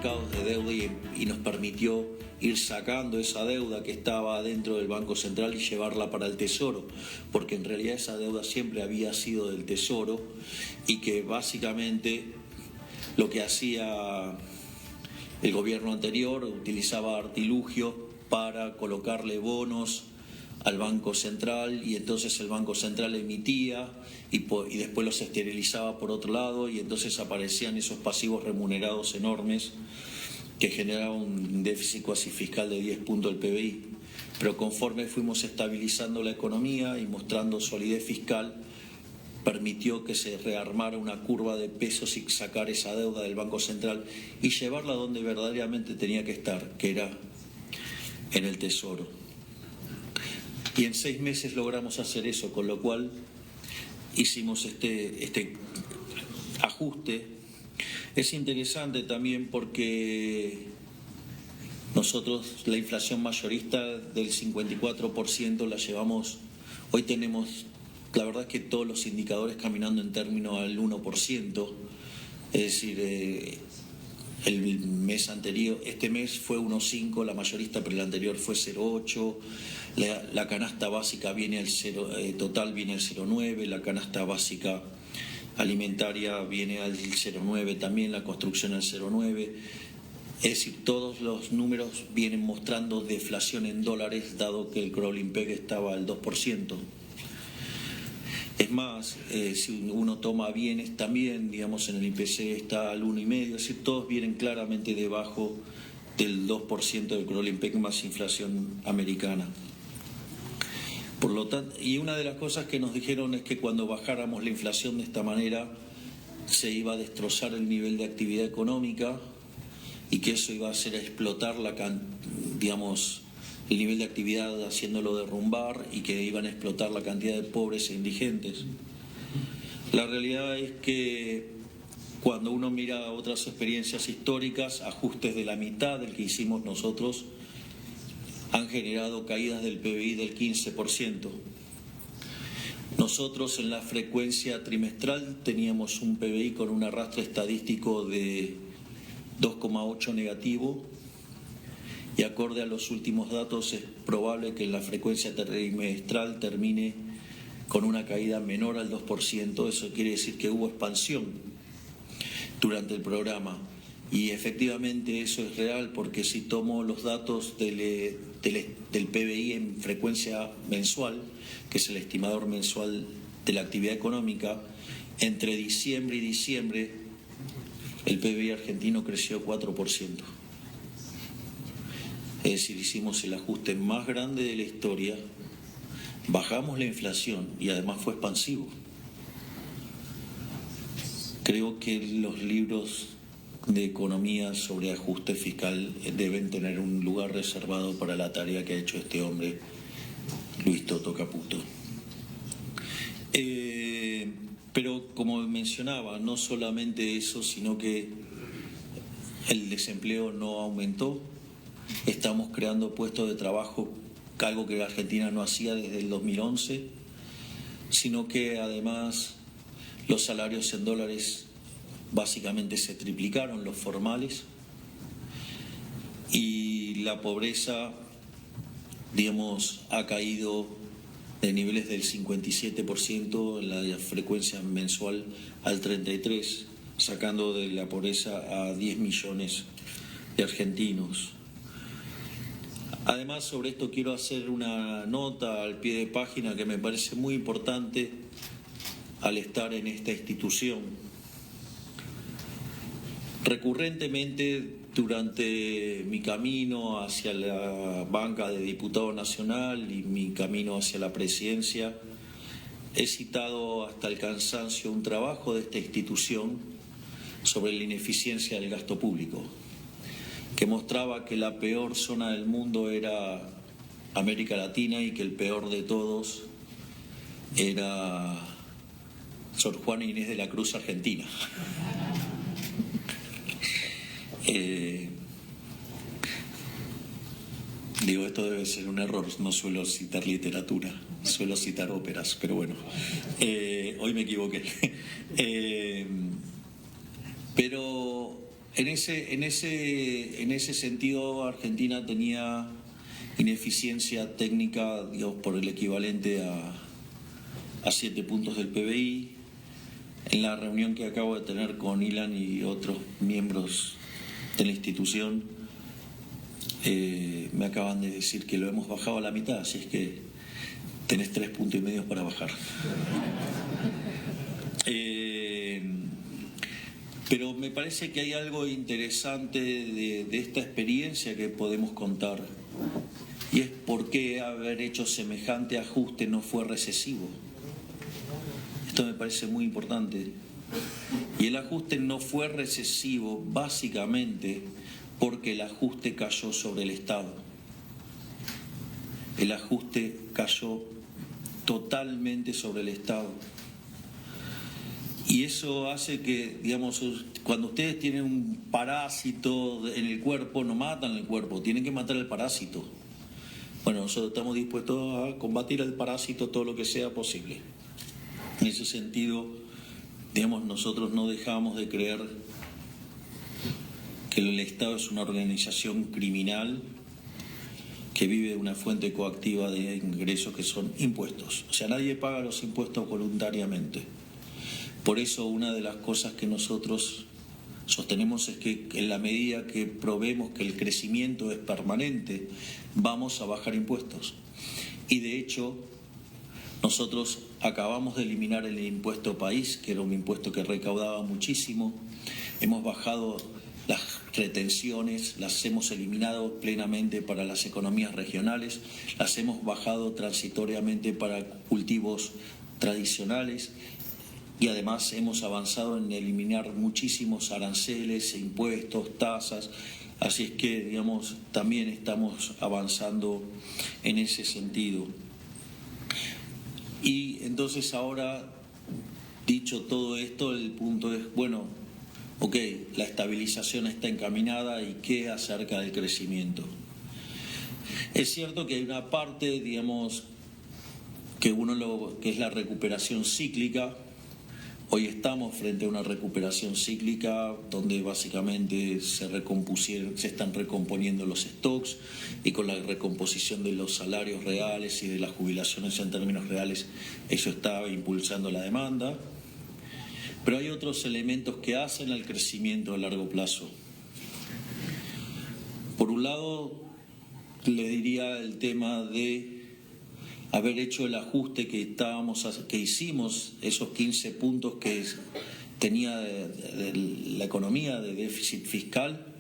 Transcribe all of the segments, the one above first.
mercados de deuda y nos permitió ir sacando esa deuda que estaba dentro del Banco Central y llevarla para el Tesoro, porque en realidad esa deuda siempre había sido del Tesoro y que básicamente lo que hacía el gobierno anterior utilizaba artilugios para colocarle bonos al Banco Central y entonces el Banco Central emitía y después los esterilizaba por otro lado y entonces aparecían esos pasivos remunerados enormes que generaban un déficit cuasi fiscal de 10 puntos del PBI. Pero conforme fuimos estabilizando la economía y mostrando solidez fiscal, permitió que se rearmara una curva de pesos y sacar esa deuda del Banco Central y llevarla donde verdaderamente tenía que estar, que era en el Tesoro. Y en 6 meses logramos hacer eso, con lo cual hicimos este ajuste. Es interesante también porque nosotros la inflación mayorista del 54% la llevamos, hoy tenemos, la verdad es que todos los indicadores caminando en términos al 1%, es decir, el mes anterior, este mes fue 1,5 la mayorista, pero el anterior fue 0,8, la canasta básica viene al 0, total viene al 0,9, la canasta básica alimentaria viene al 0,9 también, la construcción al 0,9, es decir, todos los números vienen mostrando deflación en dólares, dado que el crawling peg estaba al 2%. Es más, si uno toma bienes también, digamos, en el IPC está al 1,5, es decir, todos vienen claramente debajo del 2% del crawling peg más inflación americana. Por lo tanto, y una de las cosas que nos dijeron es que cuando bajáramos la inflación de esta manera se iba a destrozar el nivel de actividad económica y que eso iba a hacer explotar el nivel de actividad haciéndolo derrumbar y que iban a explotar la cantidad de pobres e indigentes. La realidad es que cuando uno mira otras experiencias históricas, ajustes de la mitad del que hicimos nosotros han generado caídas del PBI del 15%. Nosotros en la frecuencia trimestral teníamos un PBI con un arrastre estadístico de 2,8 negativo y acorde a los últimos datos es probable que la frecuencia trimestral termine con una caída menor al 2%. Eso quiere decir que hubo expansión durante el programa. Y efectivamente eso es real porque si tomo los datos del PBI en frecuencia mensual, que es el estimador mensual de la actividad económica, entre diciembre y diciembre el PBI argentino creció 4%. Es decir, hicimos el ajuste más grande de la historia, bajamos la inflación y además fue expansivo. Creo que los libros de economía sobre ajuste fiscal deben tener un lugar reservado para la tarea que ha hecho este hombre, Luis Toto Caputo. Pero como mencionaba, no solamente eso, sino que el desempleo no aumentó, estamos creando puestos de trabajo, algo que la Argentina no hacía desde el 2011, sino que además los salarios en dólares básicamente se triplicaron, los formales, y la pobreza, digamos, ha caído de niveles del 57% en la frecuencia mensual al 33%, sacando de la pobreza a 10 millones de argentinos. Además, sobre esto quiero hacer una nota al pie de página que me parece muy importante al estar en esta institución. Recurrentemente, durante mi camino hacia la banca de diputado nacional y mi camino hacia la presidencia, he citado hasta el cansancio un trabajo de esta institución sobre la ineficiencia del gasto público, que mostraba que la peor zona del mundo era América Latina y que el peor de todos era Sor Juana Inés de la Cruz, Argentina. Digo, esto debe ser un error, no suelo citar literatura, suelo citar óperas, pero bueno, hoy me equivoqué. Pero En ese sentido, Argentina tenía ineficiencia técnica, digamos, por el equivalente a 7 puntos del PBI. En la reunión que acabo de tener con Ilan y otros miembros de la institución, me acaban de decir que lo hemos bajado a la mitad, así es que tenés 3,5 puntos para bajar. Pero me parece que hay algo interesante de esta experiencia que podemos contar, y es por qué haber hecho semejante ajuste no fue recesivo. Esto me parece muy importante. Y el ajuste no fue recesivo básicamente porque el ajuste cayó sobre el Estado. El ajuste cayó totalmente sobre el Estado. Y eso hace que, digamos, cuando ustedes tienen un parásito en el cuerpo, no matan el cuerpo, tienen que matar el parásito. Bueno, nosotros estamos dispuestos a combatir el parásito todo lo que sea posible. En ese sentido, digamos, nosotros no dejamos de creer que el Estado es una organización criminal que vive de una fuente coactiva de ingresos que son impuestos. O sea, nadie paga los impuestos voluntariamente. Por eso una de las cosas que nosotros sostenemos es que en la medida que probemos que el crecimiento es permanente, vamos a bajar impuestos. Y de hecho, nosotros acabamos de eliminar el impuesto país, que era un impuesto que recaudaba muchísimo. Hemos bajado las retenciones, las hemos eliminado plenamente para las economías regionales, las hemos bajado transitoriamente para cultivos tradicionales. Y además hemos avanzado en eliminar muchísimos aranceles, impuestos, tasas, así es que, digamos, también estamos avanzando en ese sentido. Y entonces ahora, dicho todo esto, el punto es, bueno, ok, la estabilización está encaminada, ¿y qué acerca del crecimiento? Es cierto que hay una parte, digamos, que es la recuperación cíclica. Hoy estamos frente a una recuperación cíclica donde básicamente se están recomponiendo los stocks, y con la recomposición de los salarios reales y de las jubilaciones en términos reales, eso está impulsando la demanda. Pero hay otros elementos que hacen al crecimiento a largo plazo. Por un lado, le diría el tema de haber hecho el ajuste que hicimos, esos 15 puntos que tenía de la economía de déficit fiscal,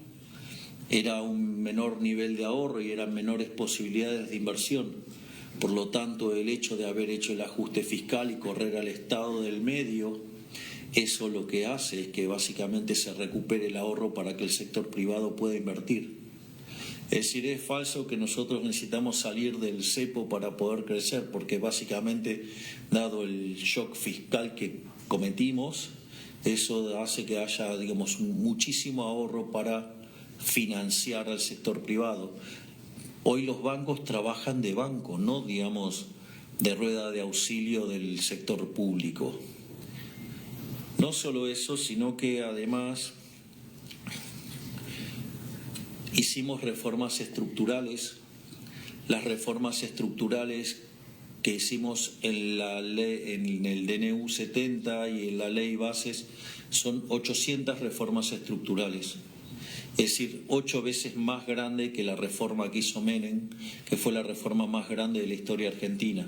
era un menor nivel de ahorro y eran menores posibilidades de inversión. Por lo tanto, el hecho de haber hecho el ajuste fiscal y correr al Estado del medio, eso lo que hace es que básicamente se recupere el ahorro para que el sector privado pueda invertir. Es decir, es falso que nosotros necesitamos salir del cepo para poder crecer, porque básicamente, dado el shock fiscal que cometimos, eso hace que haya, digamos, muchísimo ahorro para financiar al sector privado. Hoy los bancos trabajan de banco, no, digamos, de rueda de auxilio del sector público. No solo eso, sino que además hicimos reformas estructurales. Las reformas estructurales que hicimos en el DNU 70 y en la ley bases son 800 reformas estructurales. Es decir, 8 veces más grande que la reforma que hizo Menem, que fue la reforma más grande de la historia argentina.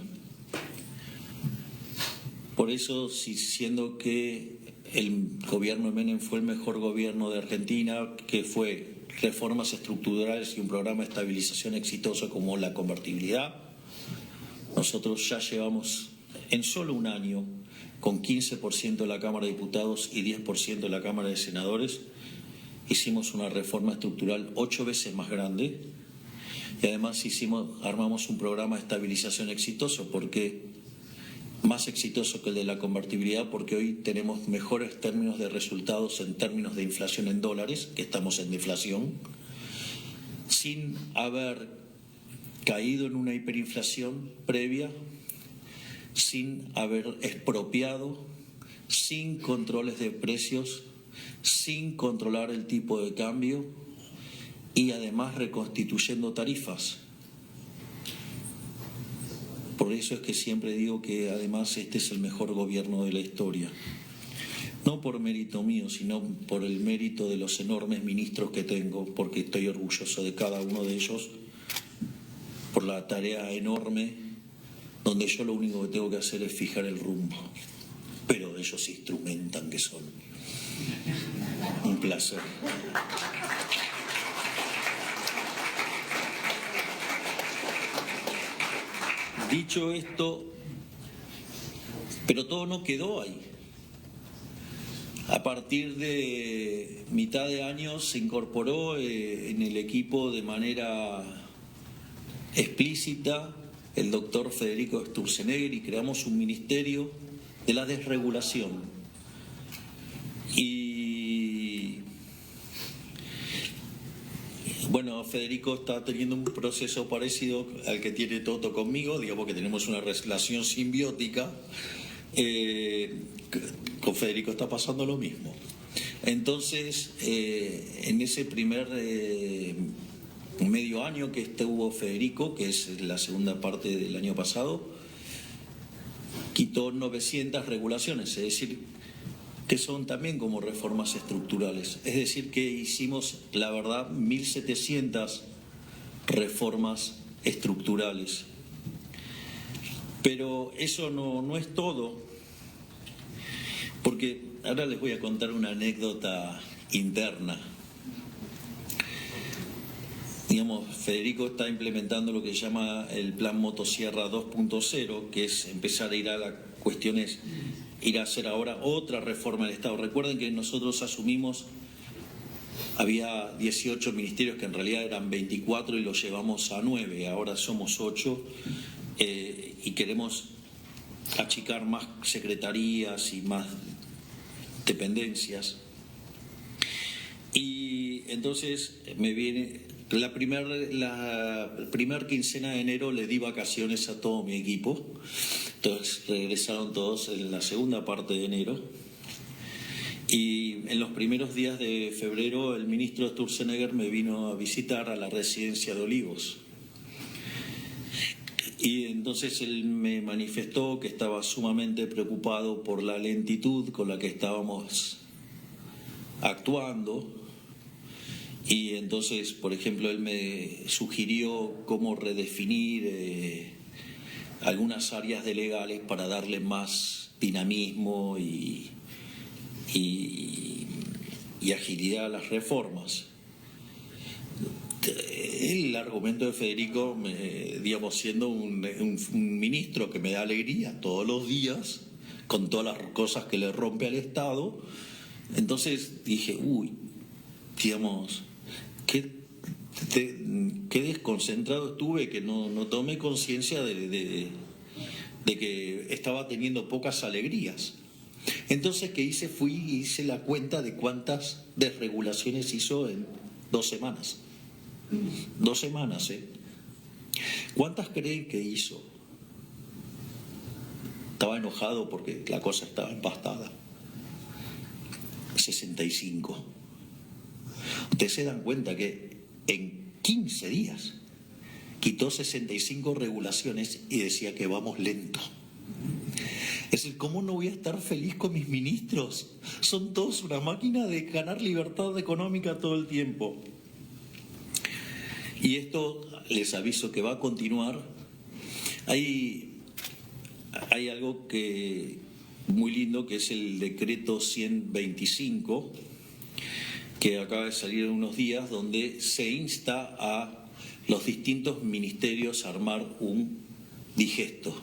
Por eso, siendo que el gobierno de Menem fue el mejor gobierno de Argentina, que fue reformas estructurales y un programa de estabilización exitoso como la convertibilidad, nosotros ya llevamos en solo un año, con 15% de la Cámara de Diputados y 10% de la Cámara de Senadores, hicimos una reforma estructural 8 veces más grande, y además armamos un programa de estabilización exitoso, más exitoso que el de la convertibilidad, porque hoy tenemos mejores términos de resultados en términos de inflación en dólares, que estamos en deflación, sin haber caído en una hiperinflación previa, sin haber expropiado, sin controles de precios, sin controlar el tipo de cambio y además reconstituyendo tarifas. Por eso es que siempre digo que además este es el mejor gobierno de la historia. No por mérito mío, sino por el mérito de los enormes ministros que tengo, porque estoy orgulloso de cada uno de ellos, por la tarea enorme, donde yo lo único que tengo que hacer es fijar el rumbo. Pero ellos instrumentan que son. Un placer. Dicho esto, pero todo no quedó ahí. A partir de mitad de año se incorporó en el equipo de manera explícita el doctor Federico Sturzenegger y creamos un ministerio de la desregulación. Y bueno, Federico está teniendo un proceso parecido al que tiene Toto conmigo, digamos que tenemos una relación simbiótica. Con Federico está pasando lo mismo. Entonces, en ese primer medio año que estuvo Federico, que es la segunda parte del año pasado, quitó 900 regulaciones, es decir, que son también como reformas estructurales. Es decir, que hicimos, la verdad, 1.700 reformas estructurales. Pero eso no es todo, porque ahora les voy a contar una anécdota interna. Digamos, Federico está implementando lo que se llama el Plan Motosierra 2.0, que es empezar a ir a las cuestiones, ir a hacer ahora otra reforma del Estado. Recuerden que nosotros asumimos, había 18 ministerios que en realidad eran 24 y los llevamos a 9, ahora somos 8. Y queremos achicar más secretarías y más dependencias. Y entonces me viene la primer quincena de enero, le di vacaciones a todo mi equipo, entonces regresaron todos en la segunda parte de enero. Y en los primeros días de febrero el ministro Sturzenegger me vino a visitar a la residencia de Olivos. Y entonces él me manifestó que estaba sumamente preocupado por la lentitud con la que estábamos actuando. Y entonces, por ejemplo, él me sugirió cómo redefinir algunas áreas de legales para darle más dinamismo y agilidad a las reformas. El argumento de Federico, digamos, siendo un ministro que me da alegría todos los días, con todas las cosas que le rompe al Estado, entonces dije, digamos, qué desconcentrado estuve, que no tomé conciencia de que estaba teniendo pocas alegrías. Entonces, ¿qué hice? Fui y hice la cuenta de cuántas desregulaciones hizo en 2 semanas. 2 semanas, ¿eh? ¿Cuántas creen que hizo? Estaba enojado porque la cosa estaba empastada. 65. Ustedes se dan cuenta que en 15 días quitó 65 regulaciones y decía que vamos lento. Es decir, ¿cómo no voy a estar feliz con mis ministros? Son todos una máquina de ganar libertad económica todo el tiempo. Y esto les aviso que va a continuar. Hay algo que muy lindo, que es el decreto 125, que acaba de salir en unos días, donde se insta a los distintos ministerios a armar un digesto.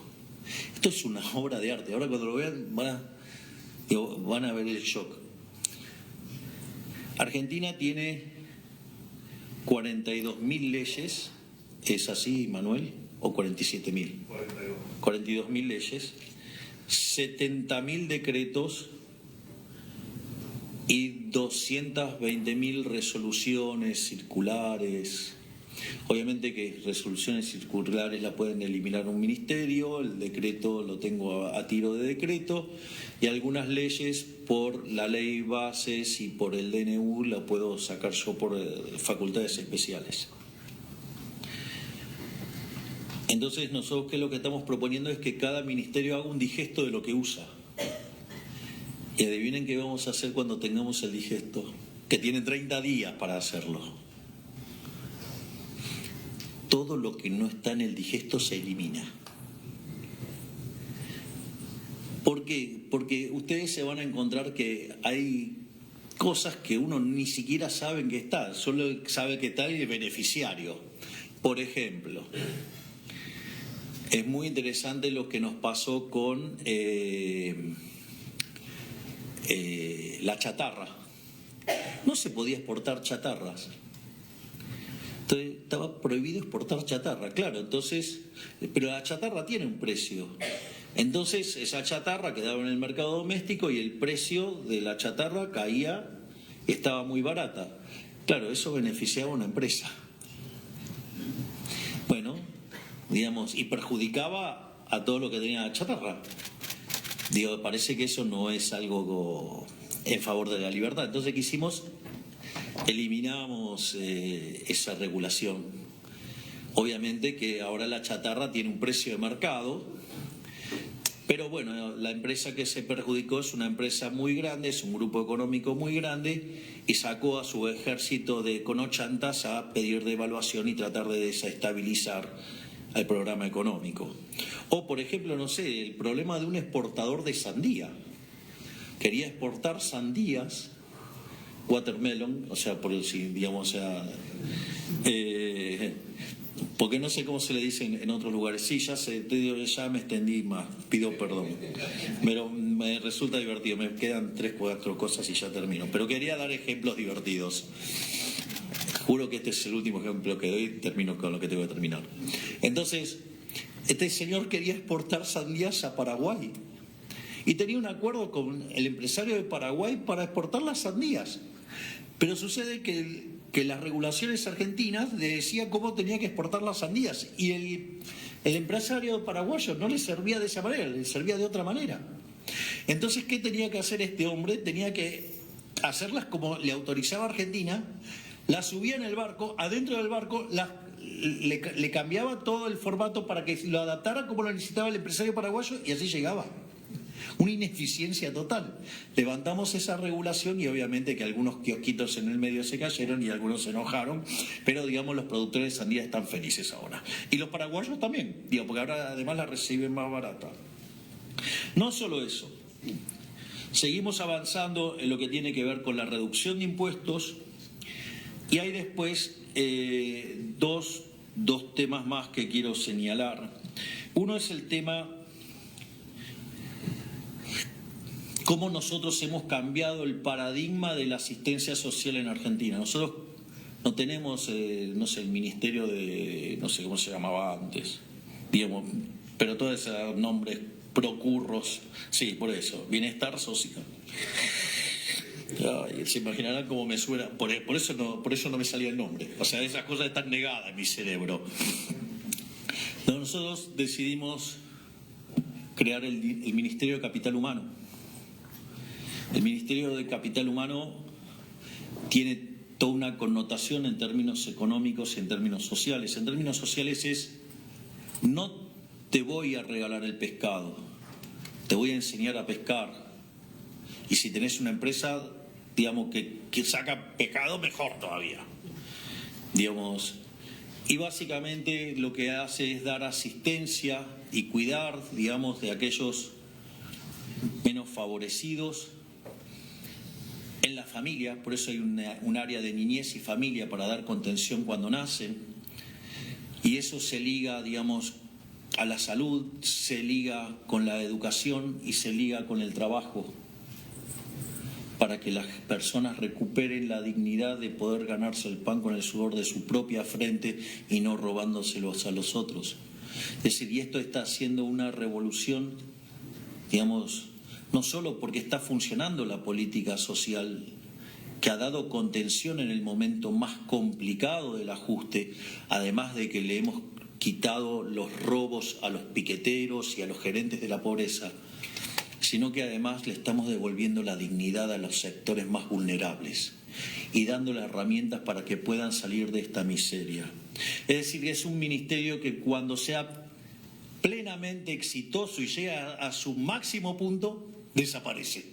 Esto es una obra de arte. Ahora cuando lo vean van a ver el shock. Argentina tiene 42.000 leyes, ¿es así, Manuel? ¿O 47.000? 42.000 leyes, 70.000 decretos y 220.000 resoluciones, circulares, Obviamente que resoluciones circulares la pueden eliminar un ministerio, el decreto lo tengo a tiro de decreto, y algunas leyes por la ley bases y por el DNU la puedo sacar yo por facultades especiales. Entonces nosotros lo que estamos proponiendo es que cada ministerio haga un digesto de lo que usa. Y adivinen qué vamos a hacer cuando tengamos el digesto, que tienen 30 días para hacerlo. Todo lo que no está en el digesto se elimina. ¿Por qué? Porque ustedes se van a encontrar que hay cosas que uno ni siquiera sabe que está, solo sabe que está el beneficiario. Por ejemplo, es muy interesante lo que nos pasó con la chatarra. No se podía exportar chatarras. Entonces estaba prohibido exportar chatarra, claro, entonces, pero la chatarra tiene un precio. Entonces esa chatarra quedaba en el mercado doméstico y el precio de la chatarra caía, estaba muy barata. Claro, eso beneficiaba a una empresa. Bueno, digamos, y perjudicaba a todo lo que tenía la chatarra. Digo, parece que eso no es algo en favor de la libertad. Entonces, ¿qué hicimos? Eliminamos esa regulación. Obviamente que ahora la chatarra tiene un precio de mercado, pero bueno, la empresa que se perjudicó es una empresa muy grande, es un grupo económico muy grande y sacó a su ejército de conochantas a pedir devaluación y tratar de desestabilizar al programa económico. O, por ejemplo, no sé, el problema de un exportador de sandía. Quería exportar sandías, watermelon, o sea, por decir, digamos, o sea, porque no sé cómo se le dice en otros lugares. Sí, ya me extendí más, pido perdón. Pero me resulta divertido, me quedan 3 o 4 cosas y ya termino. Pero quería dar ejemplos divertidos. Juro que este es el último ejemplo que doy, termino con lo que tengo que terminar. Entonces, este señor quería exportar sandías a Paraguay y tenía un acuerdo con el empresario de Paraguay para exportar las sandías. Pero sucede que las regulaciones argentinas le decían cómo tenía que exportar las sandías y el empresario paraguayo no le servía de esa manera, le servía de otra manera. Entonces, ¿qué tenía que hacer este hombre? Tenía que hacerlas como le autorizaba Argentina, las subía en el barco, adentro del barco le cambiaba todo el formato para que lo adaptara como lo necesitaba el empresario paraguayo y así llegaba. Una ineficiencia total. Levantamos esa regulación y obviamente que algunos kiosquitos en el medio se cayeron y algunos se enojaron, pero digamos los productores de sandía están felices ahora. Y los paraguayos también, digo, porque ahora además la reciben más barata. No solo eso, seguimos avanzando en lo que tiene que ver con la reducción de impuestos y hay después dos temas más que quiero señalar. Uno es el tema cómo nosotros hemos cambiado el paradigma de la asistencia social en Argentina. Nosotros no tenemos, no sé, el ministerio de, no sé cómo se llamaba antes, digamos, pero todos esos nombres procurros, sí, por eso, bienestar social. Ay, se imaginarán cómo me suena, por eso no me salía el nombre. O sea, esas cosas están negadas en mi cerebro. Nosotros decidimos crear el Ministerio de Capital Humano. El Ministerio de Capital Humano tiene toda una connotación en términos económicos y en términos sociales. En términos sociales es, no te voy a regalar el pescado, te voy a enseñar a pescar. Y si tenés una empresa, digamos, que saca pescado, mejor todavía. Digamos, y básicamente lo que hace es dar asistencia y cuidar, digamos, de aquellos menos favorecidos en la familia. Por eso hay un área de niñez y familia para dar contención cuando nacen. Y eso se liga, digamos, a la salud, se liga con la educación y se liga con el trabajo, para que las personas recuperen la dignidad de poder ganarse el pan con el sudor de su propia frente y no robándoselos a los otros. Es decir, y esto está haciendo una revolución, digamos, no solo porque está funcionando la política social que ha dado contención en el momento más complicado del ajuste, además de que le hemos quitado los robos a los piqueteros y a los gerentes de la pobreza, sino que además le estamos devolviendo la dignidad a los sectores más vulnerables y dándole herramientas para que puedan salir de esta miseria. Es decir, que es un ministerio que cuando sea plenamente exitoso y llega a su máximo punto, desaparece.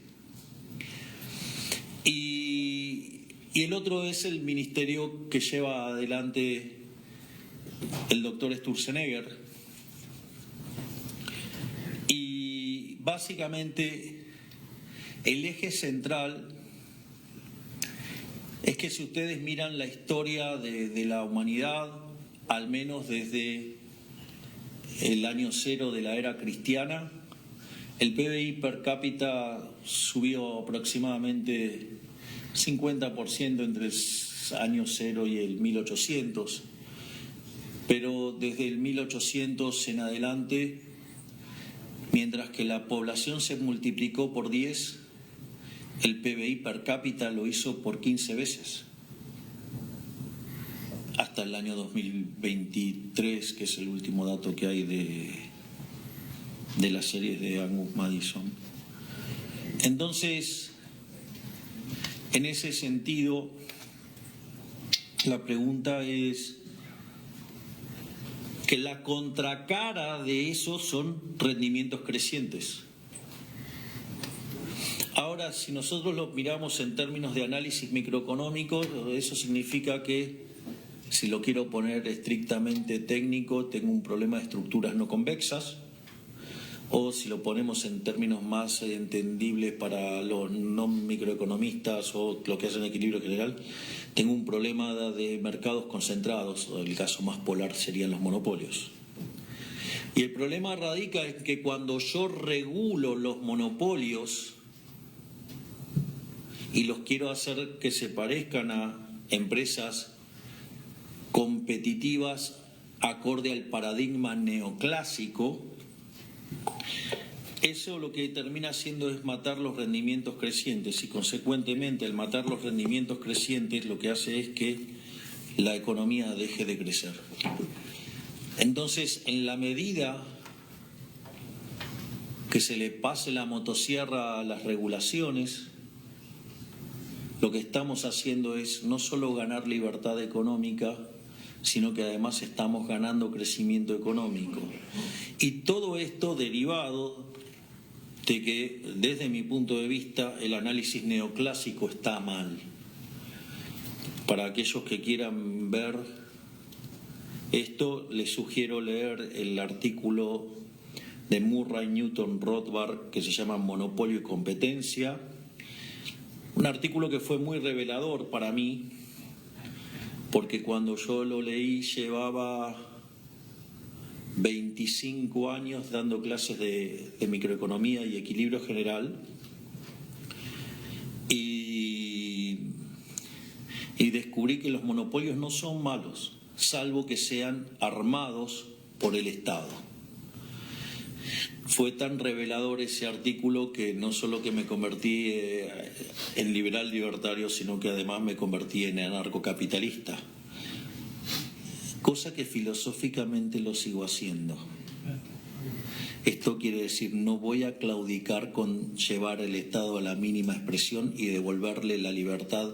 Y el otro es el ministerio que lleva adelante el doctor Sturzenegger. Y básicamente el eje central es que si ustedes miran la historia de la humanidad, al menos desde el año cero de la era cristiana, el PBI per cápita subió aproximadamente 50% entre el año cero y el 1800, pero desde el 1800 en adelante, mientras que la población se multiplicó por 10, el PBI per cápita lo hizo por 15 veces, hasta el año 2023, que es el último dato que hay de las series de Angus Madison. Entonces, en ese sentido, la pregunta es que la contracara de eso son rendimientos crecientes. Ahora, si nosotros lo miramos en términos de análisis microeconómico, eso significa que, si lo quiero poner estrictamente técnico, tengo un problema de estructuras no convexas, o si lo ponemos en términos más entendibles para los no microeconomistas o los que hacen equilibrio general, tengo un problema de mercados concentrados, o el caso más polar serían los monopolios. Y el problema radica en que cuando yo regulo los monopolios y los quiero hacer que se parezcan a empresas competitivas acorde al paradigma neoclásico, eso lo que termina haciendo es matar los rendimientos crecientes, y consecuentemente al matar los rendimientos crecientes lo que hace es que la economía deje de crecer. Entonces, en la medida que se le pase la motosierra a las regulaciones, lo que estamos haciendo es no solo ganar libertad económica, sino que además estamos ganando crecimiento económico. Y todo esto derivado de que, desde mi punto de vista, el análisis neoclásico está mal. Para aquellos que quieran ver esto, les sugiero leer el artículo de Murray Newton Rothbard que se llama Monopolio y Competencia, un artículo que fue muy revelador para mí, porque cuando yo lo leí llevaba 25 años dando clases de microeconomía y equilibrio general, y descubrí que los monopolios no son malos, salvo que sean armados por el Estado. Fue tan revelador ese artículo que no solo que me convertí en liberal libertario, sino que además me convertí en anarcocapitalista, cosa que filosóficamente lo sigo haciendo. Esto quiere decir, no voy a claudicar con llevar el Estado a la mínima expresión y devolverle la libertad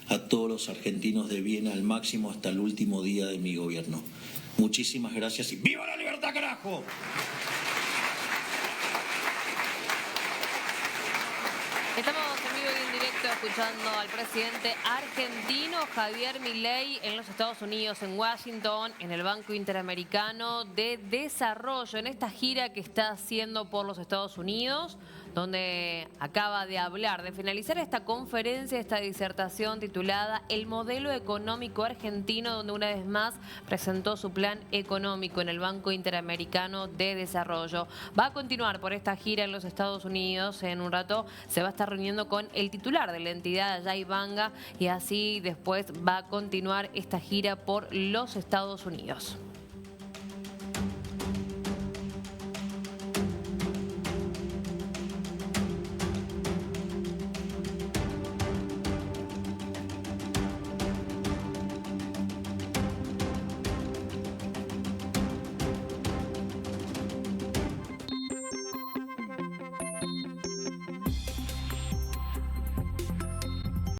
a todos los argentinos de bien al máximo hasta el último día de mi gobierno. Muchísimas gracias y ¡viva la libertad, carajo! Estamos en vivo y en directo escuchando al presidente argentino Javier Milei en los Estados Unidos, en Washington, en el Banco Interamericano de Desarrollo, en esta gira que está haciendo por los Estados Unidos, donde acaba de hablar, de finalizar esta conferencia, esta disertación titulada El modelo económico argentino, donde una vez más presentó su plan económico en el Banco Interamericano de Desarrollo. Va a continuar por esta gira en los Estados Unidos. En un rato se va a estar reuniendo con el titular de la entidad, Jay Banga, y así después va a continuar esta gira por los Estados Unidos.